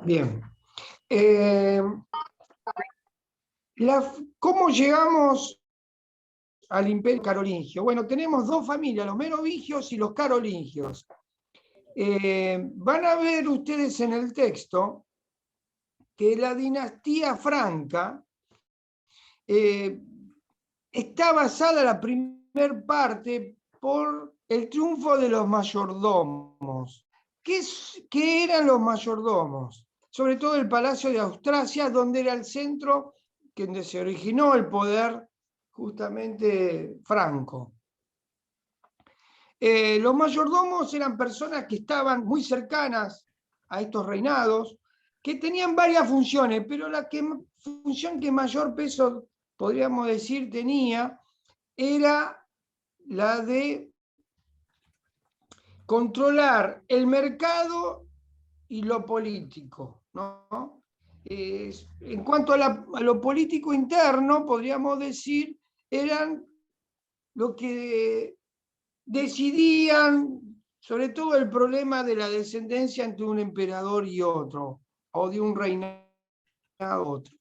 Bien. Eh, ¿Cómo llegamos al imperio carolingio? Bueno, tenemos dos familias, los merovingios y los carolingios. Van a ver ustedes en el texto que la dinastía franca está basada la primer parte por el triunfo de los mayordomos. ¿Qué eran los mayordomos? Sobre todo el Palacio de Austrasia, donde era el centro donde se originó el poder justamente franco. Los mayordomos eran personas que estaban muy cercanas a estos reinados, que tenían varias funciones, pero la función que mayor peso, podríamos decir, tenía era la de controlar el mercado y lo político, ¿no? En cuanto a lo político interno, podríamos decir, eran lo que decidían sobre todo el problema de la descendencia entre un emperador y otro, o de un reinado a otro.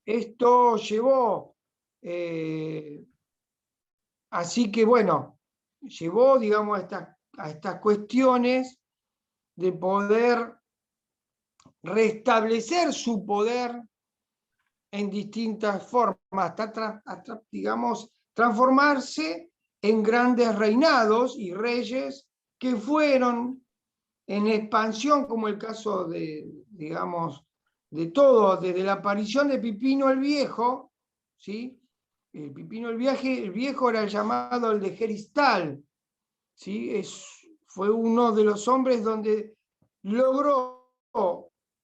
Esto llevó, así que bueno, llevó, digamos, a estas cuestiones de poder restablecer su poder en distintas formas, hasta digamos, transformarse en grandes reinados y reyes que fueron en expansión, como el caso de, digamos, de todo, desde la aparición de Pipino el Viejo, ¿sí? El Pipino el Viejo era el llamado el de Geristal, ¿sí? Fue uno de los hombres donde logró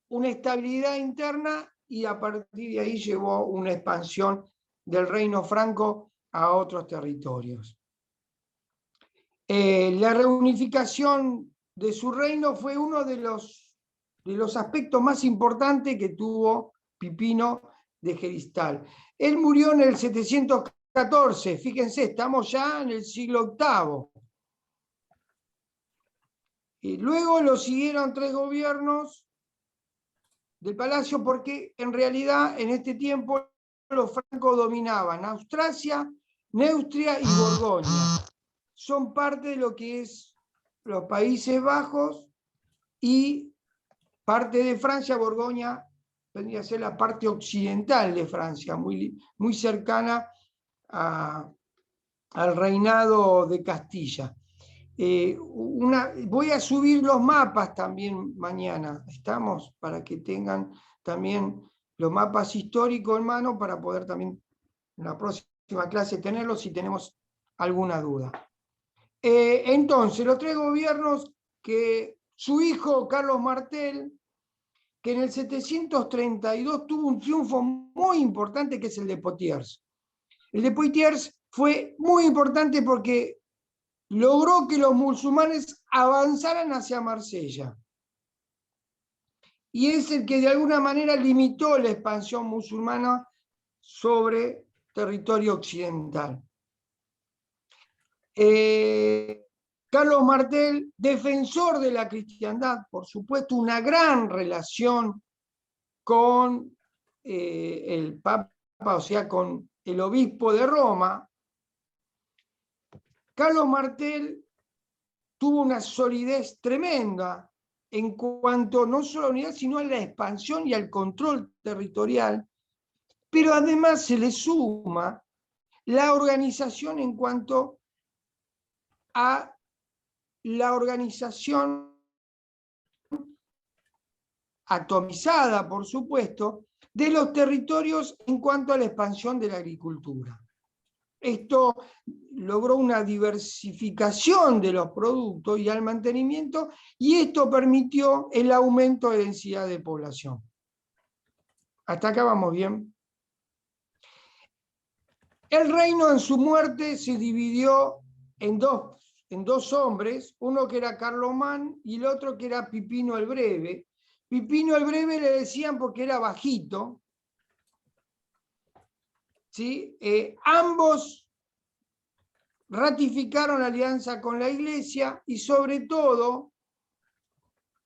una estabilidad interna y a partir de ahí llevó una expansión del reino franco a otros territorios. La reunificación de su reino fue uno de los aspectos más importantes que tuvo Pipino de Geristal. Él murió en el 714, fíjense, estamos ya en el siglo VIII. Y luego lo siguieron 3 gobiernos del palacio porque en realidad en este tiempo los francos dominaban Austrasia, Neustria y Borgoña. Son parte de lo que es los Países Bajos y parte de Francia. Borgoña vendría a ser la parte occidental de Francia, muy, muy cercana al reinado de Castilla. Voy a subir los mapas también mañana, ¿estamos? Para que tengan también los mapas históricos en mano para poder también en la próxima clase tenerlos si tenemos alguna duda. Entonces, los 3 gobiernos que su hijo Carlos Martel, que en el 732 tuvo un triunfo muy importante, que es el de Poitiers. El de Poitiers fue muy importante porque logró que los musulmanes avanzaran hacia Marsella. Y es el que de alguna manera limitó la expansión musulmana sobre territorio occidental. Carlos Martel, defensor de la cristiandad, por supuesto, una gran relación con el Papa, o sea, con el obispo de Roma. Carlos Martel tuvo una solidez tremenda en cuanto no solo a la unidad, sino a la expansión y al control territorial, pero además se le suma la organización en cuanto a la organización atomizada, por supuesto, de los territorios en cuanto a la expansión de la agricultura. Esto logró una diversificación de los productos y al mantenimiento, y esto permitió el aumento de densidad de población. ¿Hasta acá vamos bien? El reino en su muerte se dividió en dos hombres, uno que era Carlomán y el otro que era Pipino el Breve. Pipino el Breve le decían porque era bajito, ¿sí? Ambos ratificaron alianza con la Iglesia y sobre todo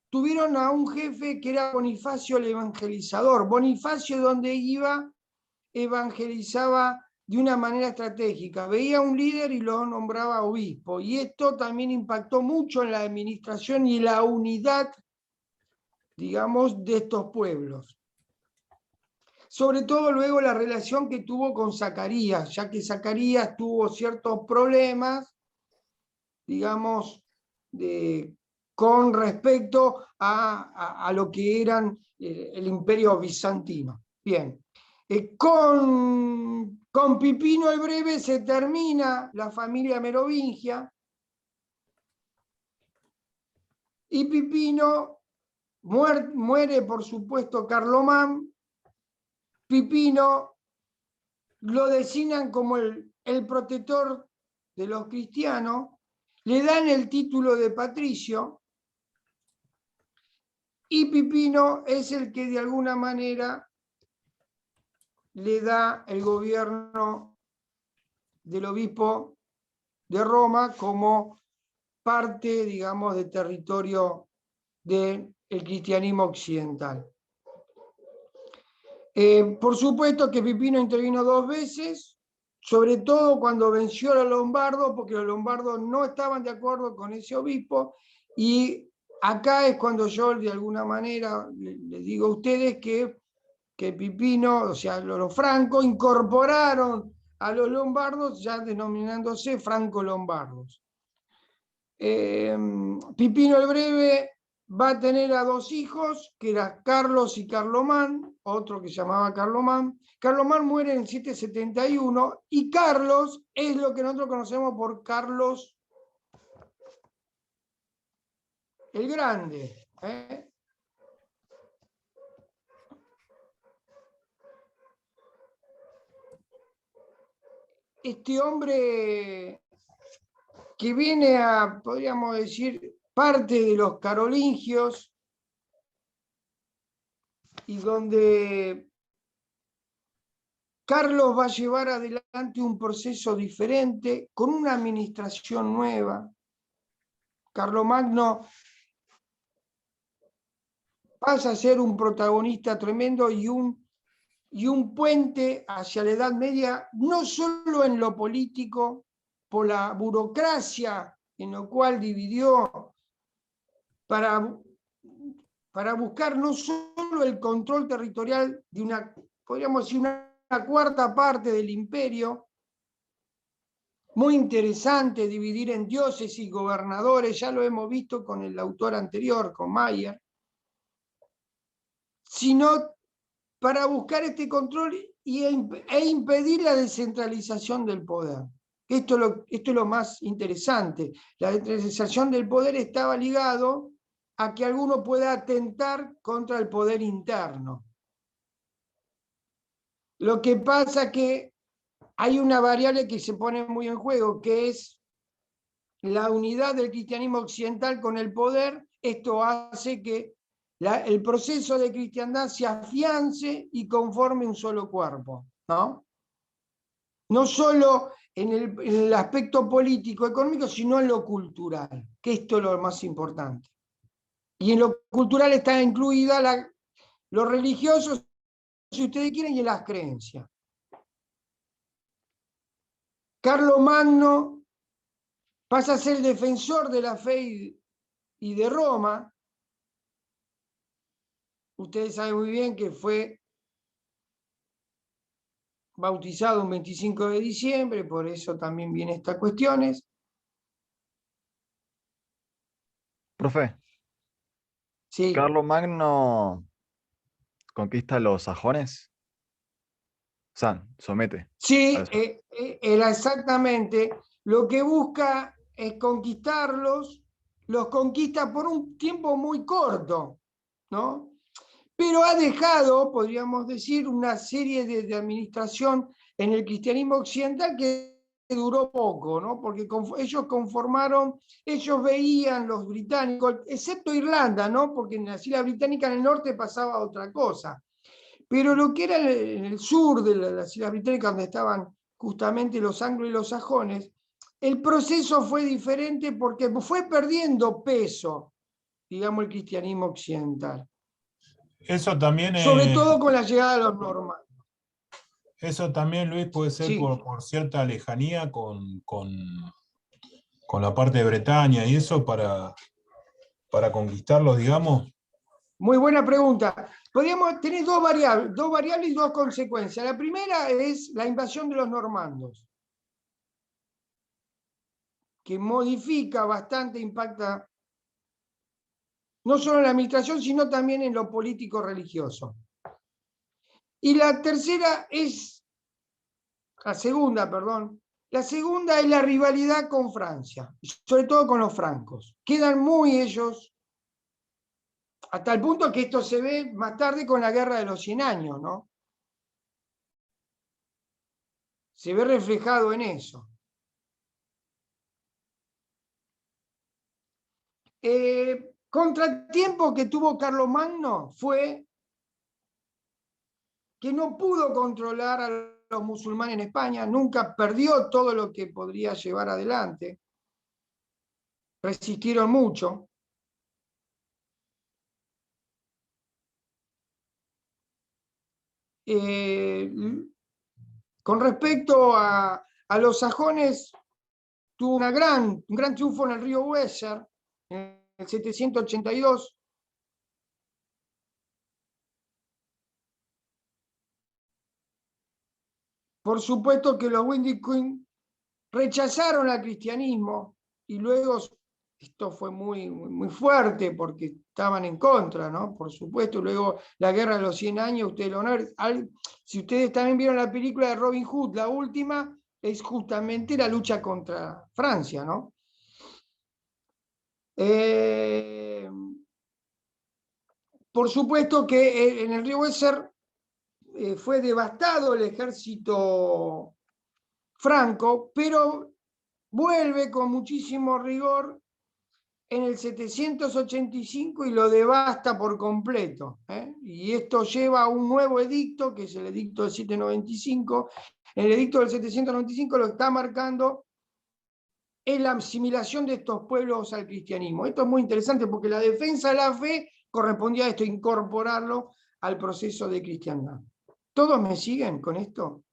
tuvieron a un jefe que era Bonifacio el Evangelizador. Bonifacio, donde iba, evangelizaba de una manera estratégica. Veía un líder y lo nombraba obispo. Y esto también impactó mucho en la administración y la unidad, digamos, de estos pueblos. Sobre todo luego la relación que tuvo con Zacarías, ya que Zacarías tuvo ciertos problemas, digamos, con respecto a lo que eran el imperio bizantino. Bien, con Pipino el Breve se termina la familia merovingia y Pipino muere, por supuesto, Carlomán. Pipino lo designan como el protector de los cristianos, le dan el título de patricio y Pipino es el que de alguna manera le da el gobierno del obispo de Roma como parte, digamos, de territorio del cristianismo occidental. Por supuesto que Pipino intervino 2 veces, sobre todo cuando venció a los lombardos, porque los lombardos no estaban de acuerdo con ese obispo, y acá es cuando yo de alguna manera les digo a ustedes que Pipino, o sea, los francos incorporaron a los lombardos ya denominándose franco-lombardos. Pipino el Breve va a tener a 2 hijos, que eran Carlos y Carlomán, otro que se llamaba Carlomán. Carlomán muere en 771 y Carlos es lo que nosotros conocemos por Carlos el Grande. Este hombre que viene a, podríamos decir, parte de los carolingios y donde Carlos va a llevar adelante un proceso diferente con una administración nueva. Carlomagno pasa a ser un protagonista tremendo y un puente hacia la Edad Media, no solo en lo político, por la burocracia en lo cual dividió para buscar no solo el control territorial de una, podríamos decir, una cuarta parte del imperio, muy interesante dividir en diócesis y gobernadores, ya lo hemos visto con el autor anterior, con Mayer, sino para buscar este control e impedir la descentralización del poder. Esto es lo más interesante. La descentralización del poder estaba ligado a que alguno pueda atentar contra el poder interno. Lo que pasa es que hay una variable que se pone muy en juego, que es la unidad del cristianismo occidental con el poder. Esto hace que el proceso de cristiandad se afiance y conforme un solo cuerpo, ¿no? No solo en el aspecto político, económico, sino en lo cultural, que esto es lo más importante. Y en lo cultural está incluida lo religioso, si ustedes quieren, y en las creencias. Carlomagno pasa a ser defensor de la fe y de Roma. Ustedes saben muy bien que fue bautizado un 25 de diciembre, por eso también vienen estas cuestiones. Profe, Sí, Carlomagno conquista a los sajones. O sea, somete a sí, los... era exactamente lo que busca es conquistarlos, los conquista por un tiempo muy corto, ¿no? Pero ha dejado, podríamos decir, una serie de administración en el cristianismo occidental que duró poco, ¿no? Porque ellos conformaron, ellos veían los británicos, excepto Irlanda, ¿no? Porque en las Islas Británicas en el norte pasaba otra cosa. Pero lo que era en el sur de las Islas Británicas, donde estaban justamente los anglos y los sajones, el proceso fue diferente porque fue perdiendo peso digamos, el cristianismo occidental. Eso también, Sobre todo con la llegada de los normandos. eso también, Luis, puede ser Sí. por cierta lejanía con la parte de Bretaña y eso para conquistarlos, digamos. Muy buena pregunta. Podríamos tener dos variables y dos consecuencias. La primera es la invasión de los normandos, que modifica bastante, impacta no solo en la administración, sino también en lo político-religioso. Y la segunda, perdón, la segunda es la rivalidad con Francia, sobre todo con los francos. Quedan muy ellos, hasta el punto que esto se ve más tarde con la Guerra de los 100 años, ¿no? Se ve reflejado en eso. Contratiempo que tuvo Carlomagno fue que no pudo controlar a los musulmanes en España, nunca perdió todo lo que podría llevar adelante, resistieron mucho. Con respecto a los sajones, tuvo un gran triunfo en el río Weser, en el 782. Por supuesto que los Windiquin rechazaron al cristianismo y luego esto fue muy fuerte porque estaban en contra, ¿no? Por supuesto, luego la Guerra de los 100 años, ustedes lo van a ver. Si ustedes también vieron la película de Robin Hood, la última, es justamente la lucha contra Francia, ¿no? Por supuesto que en el río Weser fue devastado el ejército franco, pero vuelve con muchísimo rigor en el 785 y lo devasta por completo. Y esto lleva a un nuevo edicto, que es el edicto del 795. El edicto del 795 lo está marcando es la asimilación de estos pueblos al cristianismo. Esto es muy interesante porque la defensa de la fe correspondía a esto, incorporarlo al proceso de cristiandad. ¿Todos me siguen con esto?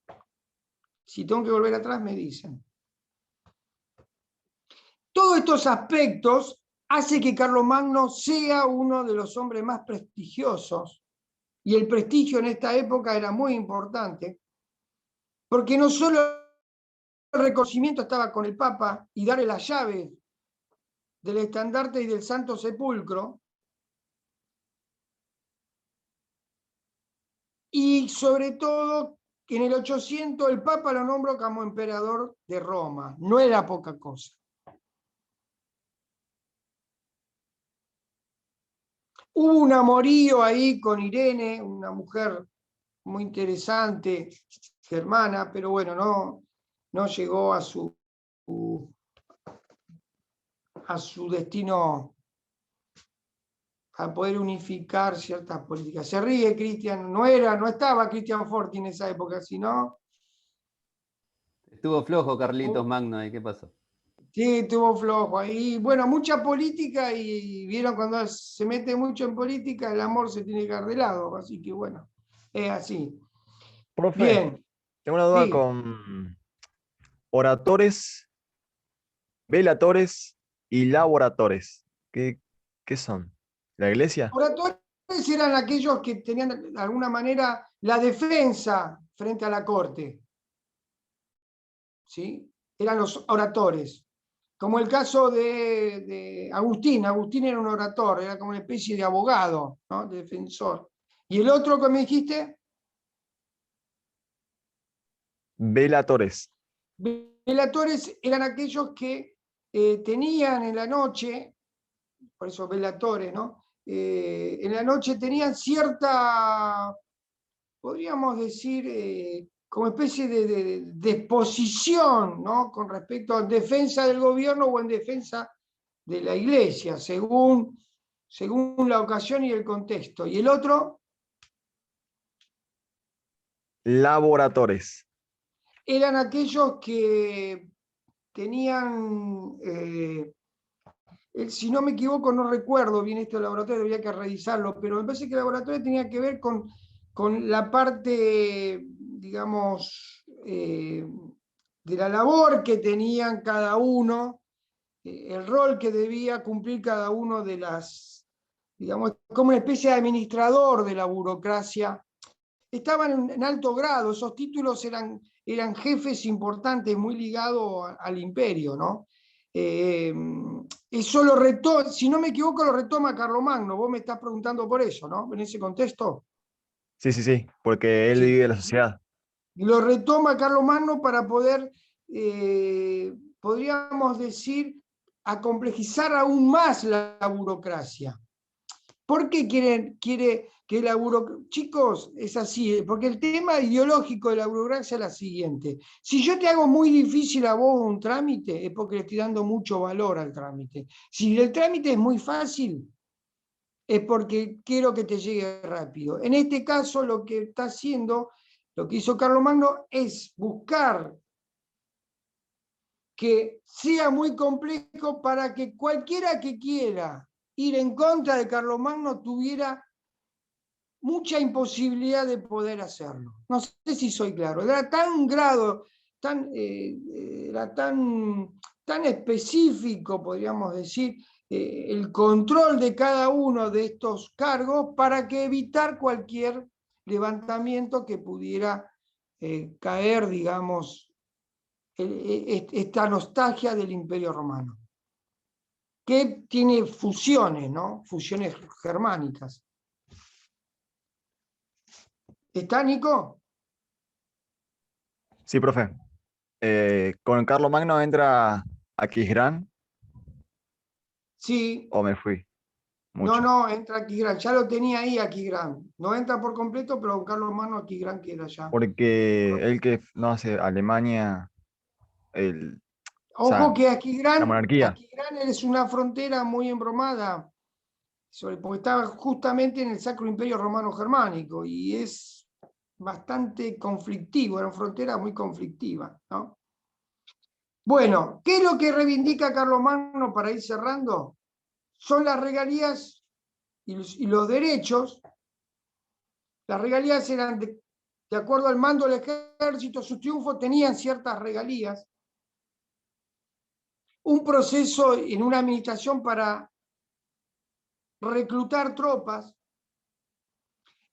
Si tengo que volver atrás, me dicen. Todos estos aspectos hacen que Carlomagno sea uno de los hombres más prestigiosos, y el prestigio en esta época era muy importante, porque no solo el reconocimiento estaba con el Papa y darle las llaves del estandarte y del Santo Sepulcro, y sobre todo que en el 800 el Papa lo nombró como emperador de Roma. No era poca cosa. Hubo un amorío ahí con Irene, una mujer muy interesante, germana, pero bueno, no llegó a su destino, a poder unificar ciertas políticas. Se ríe Cristian, no estaba Cristian Forti en esa época, sino... Estuvo flojo Carlitos Magno ahí, ¿qué pasó? Sí, estuvo flojo ahí. Bueno, mucha política, y vieron cuando se mete mucho en política, el amor se tiene que dar de lado, así que bueno, es así. Profe, Bien, tengo una duda sí. con oradores, velatores y laboratores. ¿Qué son? ¿La iglesia? Oradores eran aquellos que tenían de alguna manera la defensa frente a la corte, ¿sí? Eran los oradores. Como el caso de Agustín. Agustín era un orator, era como una especie de abogado, ¿no? De defensor. ¿Y el otro que me dijiste? Velatores. Velatores eran aquellos que tenían en la noche, por eso velatores, ¿no? En la noche tenían cierta, podríamos decir, como especie de exposición, ¿no? Con respecto a defensa del gobierno o en defensa de la iglesia, según la ocasión y el contexto. ¿Y el otro? Laboratores. Eran aquellos que tenían si no me equivoco, no recuerdo bien este laboratorio, debería que revisarlo, pero me parece que el laboratorio tenía que ver con la parte, digamos, de la labor que tenían cada uno, el rol que debía cumplir cada uno de las, digamos, como una especie de administrador de la burocracia. Estaban en alto grado, esos títulos eran jefes importantes, muy ligados al imperio, ¿no? Eso lo retoma, si no me equivoco, lo retoma Carlomagno. Vos me estás preguntando por eso, ¿no? En ese contexto. Sí, sí, sí, porque él Sí. vive la sociedad. Lo retoma Carlomagno para poder, podríamos decir, acomplejizar aún más la burocracia. ¿Por qué quiere que la burocracia? Chicos, es así, porque el tema ideológico de la burocracia es la siguiente. Si yo te hago muy difícil a vos un trámite, es porque le estoy dando mucho valor al trámite. Si el trámite es muy fácil, es porque quiero que te llegue rápido. En este caso, lo que está haciendo, lo que hizo Carlomagno, es buscar que sea muy complejo para que cualquiera que quiera ir en contra de Carlomagno tuviera mucha imposibilidad de poder hacerlo. No sé si soy claro. Era tan grado, era tan específico, podríamos decir, el control de cada uno de estos cargos para que evitar cualquier levantamiento que pudiera caer, digamos, esta nostalgia del Imperio Romano, que tiene fusiones, ¿no? Fusiones germánicas. ¿Está, Nico? Sí, profe. ¿Con Carlomagno entra Aquisgrán Sí. o me fui? No, Mucho. no, entra Aquisgrán. Ya lo tenía ahí Aquisgrán. No entra por completo, pero Carlomagno Aquisgrán queda ya. Porque él que no hace Alemania, o Ojo sea, que la monarquía. Aquisgrán es una frontera muy embromada, porque estaba justamente en el Sacro Imperio Romano Germánico y es bastante conflictivo, era una frontera muy conflictiva, ¿no? Bueno, ¿qué es lo que reivindica Carlomagno para ir cerrando? Son las regalías y los derechos. Las regalías eran de acuerdo al mando del ejército, sus triunfos tenían ciertas regalías. Un proceso en una administración para reclutar tropas.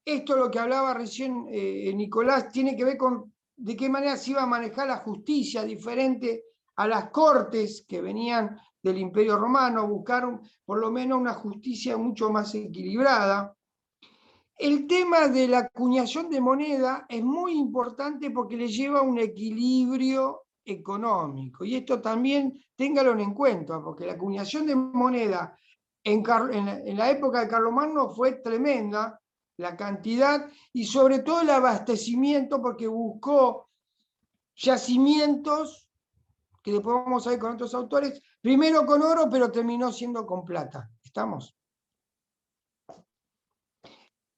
Esto, lo que hablaba recién Nicolás, tiene que ver con de qué manera se iba a manejar la justicia diferente a las cortes que venían del Imperio Romano, buscaron por lo menos una justicia mucho más equilibrada. El tema de la acuñación de moneda es muy importante porque le lleva a un equilibrio económico. Y esto también téngalo en cuenta, porque la acuñación de moneda en la época de Carlomagno fue tremenda, la cantidad y sobre todo el abastecimiento, porque buscó yacimientos, que después vamos a ver con otros autores, primero con oro, pero terminó siendo con plata. ¿Estamos?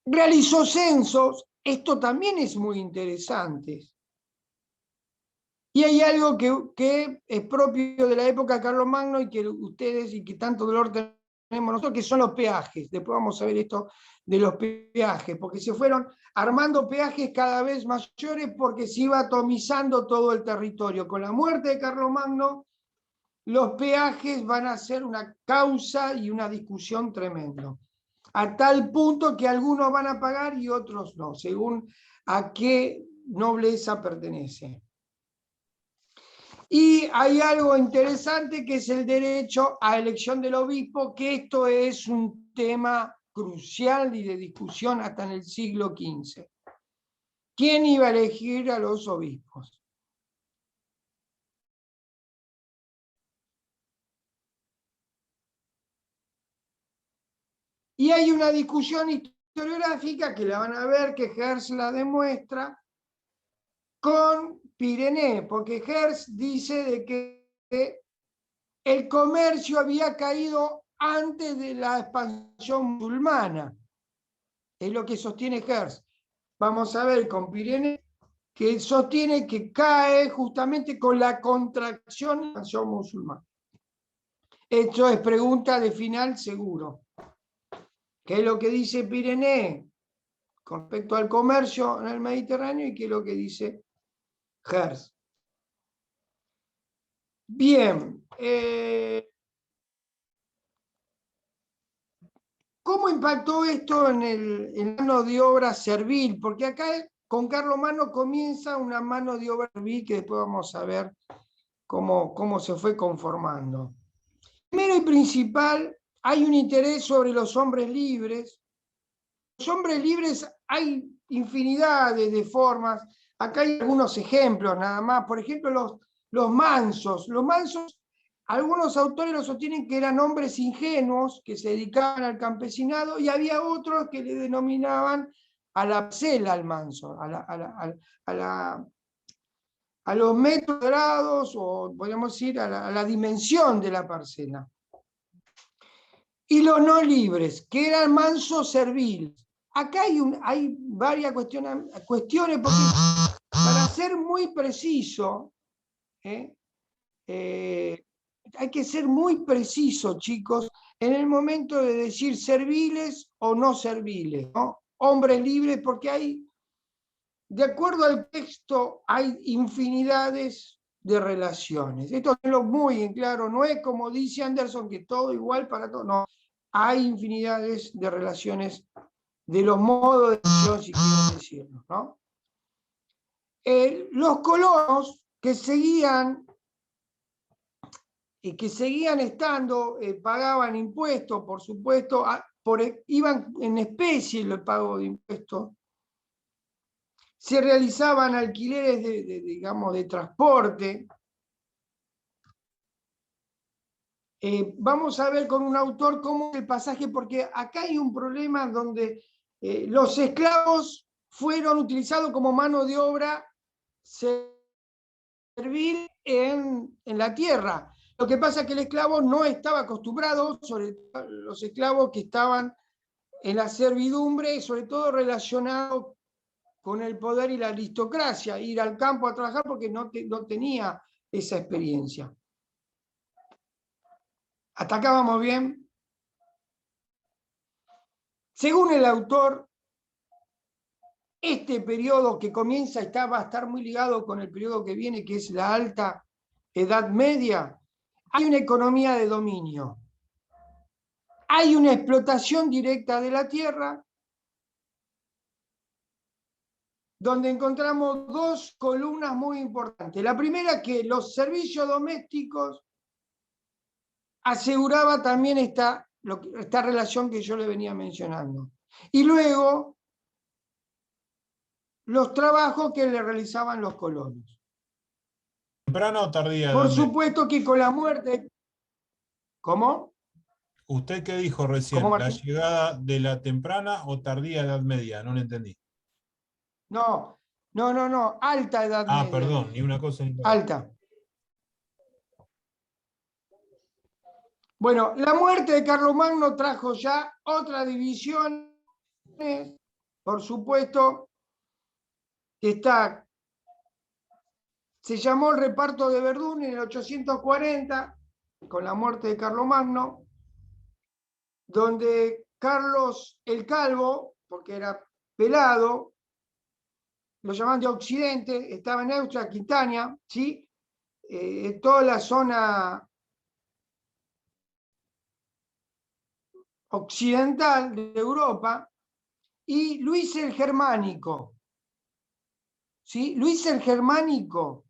Realizó censos, esto también es muy interesante. Y hay algo que es propio de la época de Carlomagno y que ustedes y que tanto dolor tenemos nosotros, que son los peajes. Después vamos a ver esto de los peajes, porque se fueron armando peajes cada vez mayores porque se iba atomizando todo el territorio. Con la muerte de Carlomagno, los peajes van a ser una causa y una discusión tremendo. A tal punto que algunos van a pagar y otros no, según a qué nobleza pertenece. Y hay algo interesante que es el derecho a elección del obispo, que esto es un tema crucial y de discusión hasta en el siglo XV. ¿Quién iba a elegir a los obispos? Y hay una discusión historiográfica que la van a ver, que Hertz la demuestra, con Pirene, porque Hertz dice de que el comercio había caído antes de la expansión musulmana. Es lo que sostiene Hertz. Vamos a ver con Pirene, que sostiene que cae justamente con la contracción de la expansión musulmana. Esto es pregunta de final seguro. ¿Qué es lo que dice Pirene con respecto al comercio en el Mediterráneo y qué es lo que dice Hertz? Bien. ¿Cómo impactó esto en la mano de obra servil? Porque acá con Carlomagno comienza una mano de obra servil que después vamos a ver cómo se fue conformando. Primero y principal, hay un interés sobre los hombres libres. Los hombres libres hay infinidades de formas. Acá hay algunos ejemplos nada más. Por ejemplo, los mansos. Los mansos, algunos autores lo sostienen que eran hombres ingenuos que se dedicaban al campesinado y había otros que le denominaban a la parcela al manso, a los metros cuadrados, o podríamos decir a la dimensión de la parcela. Y los no libres, que eran mansos serviles. Acá hay varias cuestiones, porque para ser muy preciso, hay que ser muy preciso, chicos, en el momento de decir serviles o no serviles, ¿no? Hombres libres, porque hay, de acuerdo al texto, hay infinidades de relaciones. Esto es muy en claro, no es como dice Anderson, que todo igual para todos, no. Hay infinidades de relaciones, de los modos de decisión, si quiero decirlo, ¿no? Los colonos que seguían estando, pagaban impuestos, por supuesto, iban en especie el pago de impuestos, se realizaban alquileres digamos, de transporte. Vamos a ver con un autor cómo es el pasaje, porque acá hay un problema donde los esclavos fueron utilizados como mano de obra servil en la tierra. Lo que pasa es que el esclavo no estaba acostumbrado, sobre todo los esclavos que estaban en la servidumbre, sobre todo relacionados con el poder y la aristocracia, ir al campo a trabajar porque no tenía esa experiencia. ¿Hasta acá vamos bien? Según el autor, este periodo que comienza va a estar muy ligado con el periodo que viene, que es la Alta Edad Media. Hay una economía de dominio. Hay una explotación directa de la tierra, donde encontramos dos columnas muy importantes. La primera, que los servicios domésticos aseguraba también esta relación que yo le venía mencionando. Y luego, los trabajos que le realizaban los colonos. ¿Temprana o tardía? Por supuesto que con la muerte... ¿Cómo? ¿Usted qué dijo recién? ¿Cómo, ¿La Martín? llegada de la temprana o tardía Edad Media? No lo entendí. No, alta Edad Ah, Media. perdón, ni una cosa ni la otra. Alta. Bueno, la muerte de Carlomagno trajo ya otra división, por supuesto, que se llamó el reparto de Verdún en el 840, con la muerte de Carlomagno, donde Carlos el Calvo, porque era pelado, lo llamaban de Occidente, estaba en Neustria, Aquitania, ¿sí? Toda la zona occidental de Europa, y Luis el Germánico. ¿Sí? Luis el Germánico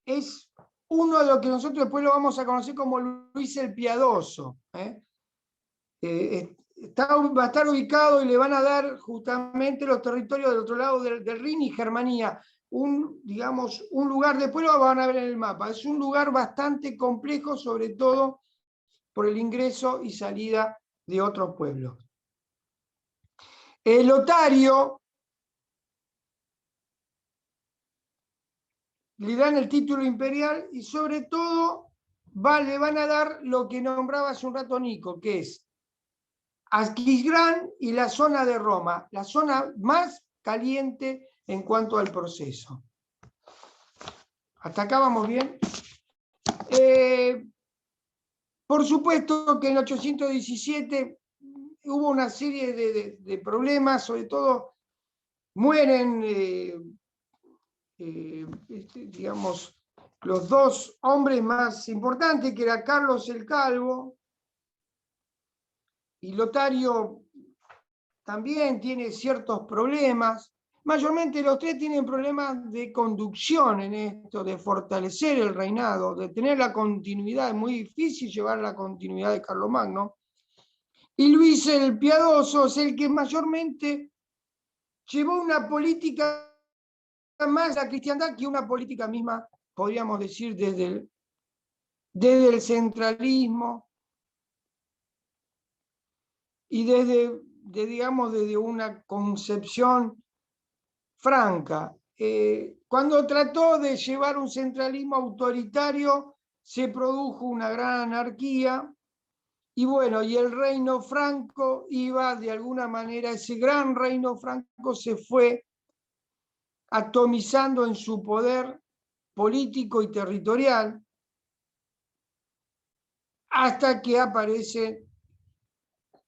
es uno de los que nosotros después lo vamos a conocer como Luis el Piadoso. Va a estar ubicado y le van a dar justamente los territorios del otro lado del Rin y Germania. Digamos, un lugar, después lo van a ver en el mapa, es un lugar bastante complejo, sobre todo por el ingreso y salida de otros pueblos. El Lotario le dan el título imperial y sobre todo le van a dar lo que nombraba hace un rato Nico, que es Aquisgrán y la zona de Roma, la zona más caliente en cuanto al proceso. ¿Hasta acá vamos bien? Por supuesto que en 817 hubo una serie de problemas, sobre todo mueren, digamos, los dos hombres más importantes, que era Carlos el Calvo, y Lotario también tiene ciertos problemas. Mayormente los tres tienen problemas de conducción en esto, de fortalecer el reinado, de tener la continuidad. Es muy difícil llevar la continuidad de Carlomagno. Y Luis el Piadoso es el que mayormente llevó una política más a la cristiandad que una política misma, podríamos decir, desde el centralismo y desde una concepción franca. Cuando trató de llevar un centralismo autoritario, se produjo una gran anarquía, y bueno, y el reino franco iba, de alguna manera, ese gran reino franco se fue atomizando en su poder político y territorial, hasta que aparece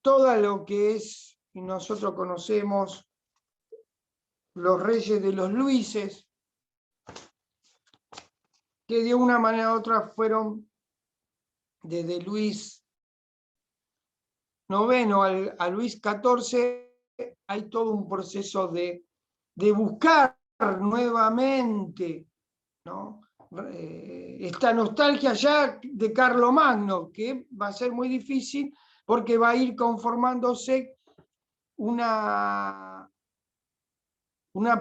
todo lo que es, y nosotros conocemos, los reyes de los Luises, que de una manera u otra fueron desde Luis IX a Luis XIV. Hay todo un proceso de buscar nuevamente, ¿no?, esta nostalgia ya de Carlomagno, que va a ser muy difícil porque va a ir conformándose una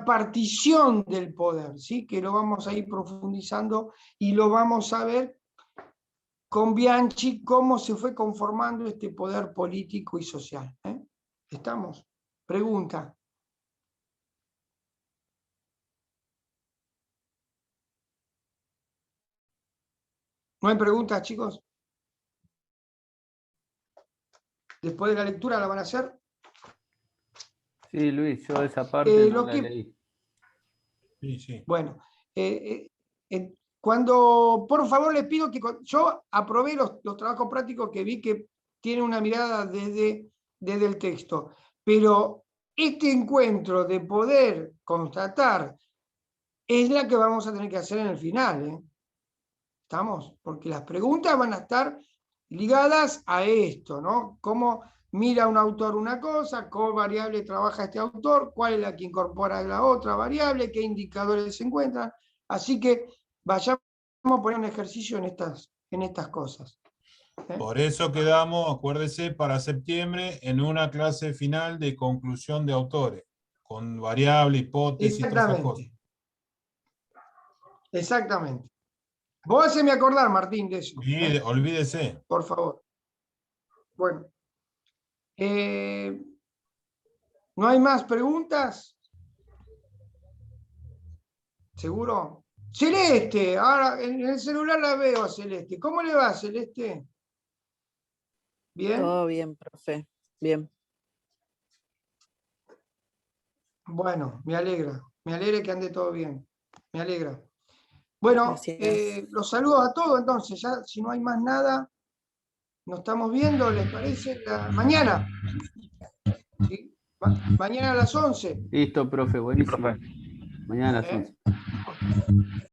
partición del poder, ¿sí?, que lo vamos a ir profundizando y lo vamos a ver con Bianchi, cómo se fue conformando este poder político y social. ¿Estamos? Pregunta. ¿No hay preguntas, chicos? Después de la lectura la van a hacer. Sí, Luis, yo esa parte no Lo la que, leí. Sí, sí. bueno, cuando, por favor, les pido que yo aprobé los trabajos prácticos que vi que tienen una mirada desde el texto, pero este encuentro de poder constatar es la que vamos a tener que hacer en el final, ¿eh? ¿Estamos? Porque las preguntas van a estar ligadas a esto, ¿no? ¿Cómo mira un autor una cosa? ¿Cómo variable trabaja este autor? ¿Cuál es la que incorpora la otra variable? ¿Qué indicadores se encuentran? Así que vayamos a poner un ejercicio en estas cosas. Por eso quedamos, acuérdese, para septiembre en una clase final de conclusión de autores, con variable, hipótesis y todas esas cosas. Exactamente. Vos haceme acordar, Martín, de eso. Olvídese. Por favor. Bueno. ¿No hay más preguntas? ¿Seguro? Celeste, ahora en el celular la veo a Celeste. ¿Cómo le va, Celeste? ¿Bien? Todo bien, profe. Bien. Bueno, me alegra que ande todo bien. Me alegra. Bueno, los saludo a todos entonces. Ya, si no hay más nada, nos estamos viendo, ¿les parece? Mañana. ¿Sí? Mañana a las 11. Listo, profe, buenísimo. Mañana a las 11.